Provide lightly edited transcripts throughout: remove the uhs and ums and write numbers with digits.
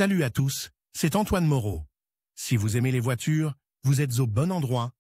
Salut à tous, c'est Antoine Moreau. Si vous aimez les voitures, vous êtes au bon endroit.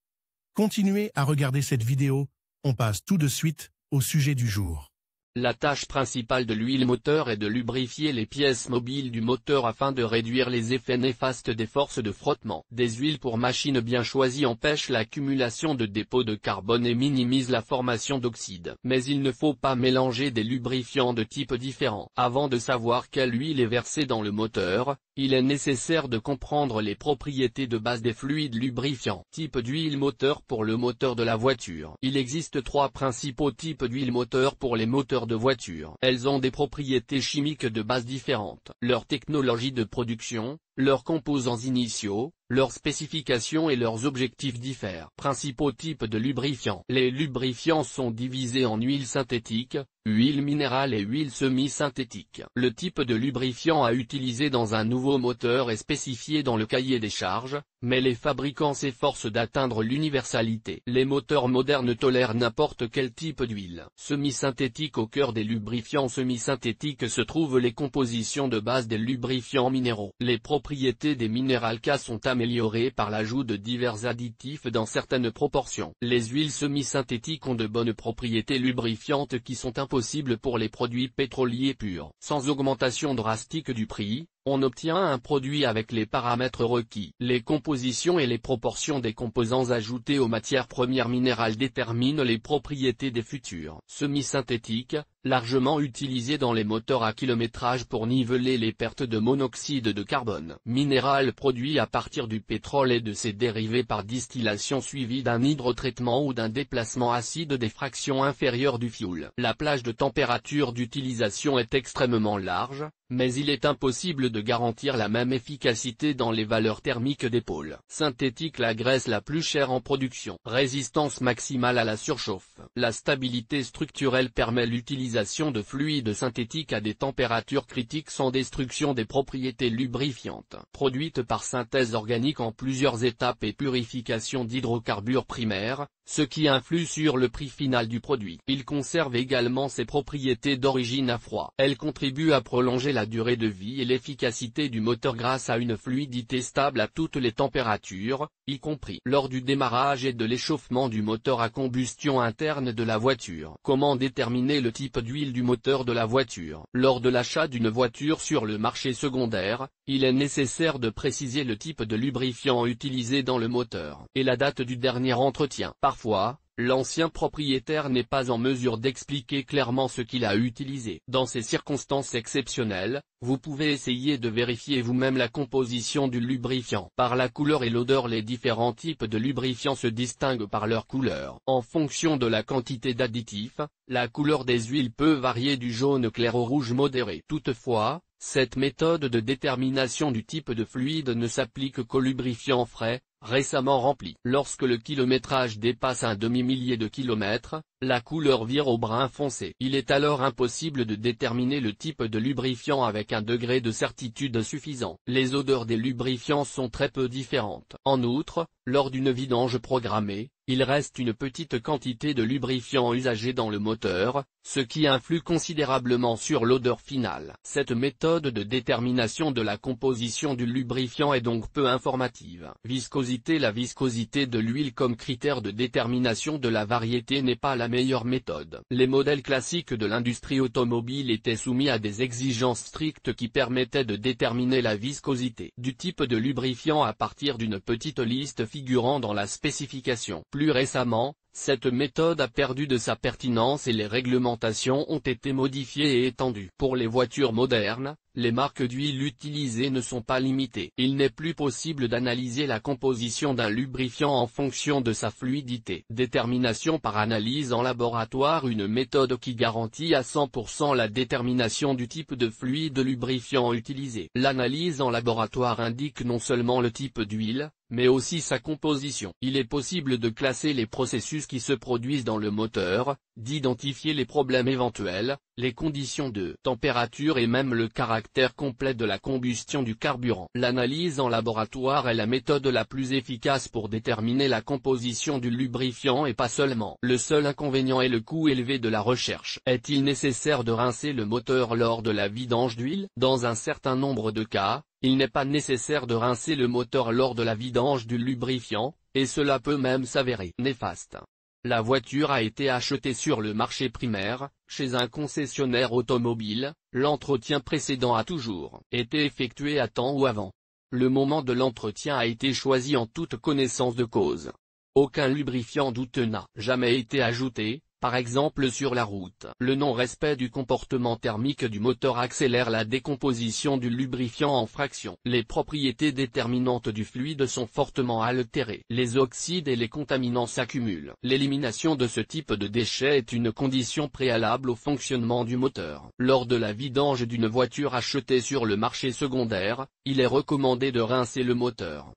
Continuez à regarder cette vidéo, on passe tout de suite au sujet du jour. La tâche principale de l'huile moteur est de lubrifier les pièces mobiles du moteur afin de réduire les effets néfastes des forces de frottement. Des huiles pour machines bien choisies empêchent l'accumulation de dépôts de carbone et minimisent la formation d'oxyde. Mais il ne faut pas mélanger des lubrifiants de types différents. Avant de savoir quelle huile est versée dans le moteur, il est nécessaire de comprendre les propriétés de base des fluides lubrifiants. Type d'huile moteur pour le moteur de la voiture. Il existe trois principaux types d'huile moteur pour les moteurs de voiture. Elles ont des propriétés chimiques de base différentes. Leur technologie de production, leurs composants initiaux, leurs spécifications et leurs objectifs diffèrent. Principaux types de lubrifiants. Les lubrifiants sont divisés en huile synthétique, huile minérale et huile semi-synthétique. Le type de lubrifiant à utiliser dans un nouveau moteur est spécifié dans le cahier des charges, mais les fabricants s'efforcent d'atteindre l'universalité. Les moteurs modernes tolèrent n'importe quel type d'huile. Semi-synthétique. Au cœur des lubrifiants semi-synthétiques se trouvent les compositions de base des lubrifiants minéraux. Les propriétés des minérales K sont améliorées par l'ajout de divers additifs dans certaines proportions. Les huiles semi-synthétiques ont de bonnes propriétés lubrifiantes qui sont impossibles pour les produits pétroliers purs. Sans augmentation drastique du prix, on obtient un produit avec les paramètres requis. Les compositions et les proportions des composants ajoutés aux matières premières minérales déterminent les propriétés des futurs semi-synthétiques, largement utilisés dans les moteurs à kilométrage pour niveler les pertes de monoxyde de carbone. Minéral produit à partir du pétrole et de ses dérivés par distillation suivie d'un hydrotraitement ou d'un déplacement acide des fractions inférieures du fioul. La plage de température d'utilisation est extrêmement large, mais il est impossible de garantir la même efficacité dans les valeurs thermiques des pôles synthétiques. La graisse la plus chère en production. Résistance maximale à la surchauffe. La stabilité structurelle permet l'utilisation de fluides synthétiques à des températures critiques sans destruction des propriétés lubrifiantes. Produite par synthèse organique en plusieurs étapes et purification d'hydrocarbures primaires, ce qui influe sur le prix final du produit. Il conserve également ses propriétés d'origine à froid. Elle contribue à prolonger la durée de vie et l'efficacité du moteur grâce à une fluidité stable à toutes les températures, y compris lors du démarrage et de l'échauffement du moteur à combustion interne de la voiture. Comment déterminer le type d'huile du moteur de la voiture? Lors de l'achat d'une voiture sur le marché secondaire, il est nécessaire de préciser le type de lubrifiant utilisé dans le moteur, et la date du dernier entretien. Parfois, l'ancien propriétaire n'est pas en mesure d'expliquer clairement ce qu'il a utilisé. Dans ces circonstances exceptionnelles, vous pouvez essayer de vérifier vous-même la composition du lubrifiant. Par la couleur et l'odeur, les différents types de lubrifiants se distinguent par leur couleur. En fonction de la quantité d'additifs, la couleur des huiles peut varier du jaune clair au rouge modéré. Toutefois, cette méthode de détermination du type de fluide ne s'applique qu'aux lubrifiants frais, récemment remplis. Lorsque le kilométrage dépasse un demi-millier de kilomètres, la couleur vire au brun foncé. Il est alors impossible de déterminer le type de lubrifiant avec un degré de certitude suffisant. Les odeurs des lubrifiants sont très peu différentes. En outre, lors d'une vidange programmée, il reste une petite quantité de lubrifiant usagé dans le moteur, ce qui influe considérablement sur l'odeur finale. Cette méthode de détermination de la composition du lubrifiant est donc peu informative. Viscosité. La viscosité de l'huile comme critère de détermination de la variété n'est pas la meilleure méthode. Les modèles classiques de l'industrie automobile étaient soumis à des exigences strictes qui permettaient de déterminer la viscosité du type de lubrifiant à partir d'une petite liste figurant dans la spécification. Plus récemment, cette méthode a perdu de sa pertinence et les réglementations ont été modifiées et étendues. Pour les voitures modernes, les marques d'huile utilisées ne sont pas limitées. Il n'est plus possible d'analyser la composition d'un lubrifiant en fonction de sa fluidité. Détermination par analyse en laboratoire. Une méthode qui garantit à 100% la détermination du type de fluide lubrifiant utilisé. L'analyse en laboratoire indique non seulement le type d'huile, mais aussi sa composition. Il est possible de classer les processus qui se produisent dans le moteur, d'identifier les problèmes éventuels, les conditions de température et même le caractère complet de la combustion du carburant. L'analyse en laboratoire est la méthode la plus efficace pour déterminer la composition du lubrifiant et pas seulement. Le seul inconvénient est le coût élevé de la recherche. Est-il nécessaire de rincer le moteur lors de la vidange d'huile? Dans un certain nombre de cas, Il n'est pas nécessaire de rincer le moteur lors de la vidange du lubrifiant, et cela peut même s'avérer néfaste. La voiture a été achetée sur le marché primaire, chez un concessionnaire automobile, l'entretien précédent a toujours été effectué à temps ou avant. Le moment de l'entretien a été choisi en toute connaissance de cause. Aucun lubrifiant douteux n'a jamais été ajouté, par exemple sur la route. Le non-respect du comportement thermique du moteur accélère la décomposition du lubrifiant en fractions. Les propriétés déterminantes du fluide sont fortement altérées. Les oxydes et les contaminants s'accumulent. L'élimination de ce type de déchets est une condition préalable au fonctionnement du moteur. Lors de la vidange d'une voiture achetée sur le marché secondaire, il est recommandé de rincer le moteur.